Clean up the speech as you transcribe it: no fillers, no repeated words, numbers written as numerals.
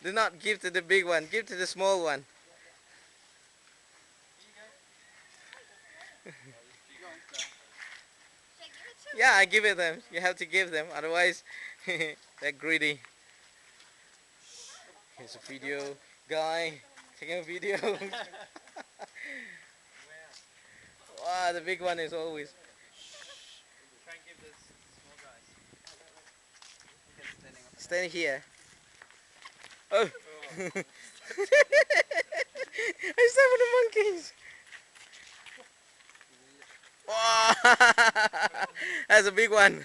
Do not give to the big one, give to the small one. Yeah, I give it them. You have to give them, otherwise they're greedy. Here's a video guy taking a video. Wow, the big one is always. Try and give this small guys. Stand here. Oh! I step on the monkeys. Wow! That's a big one.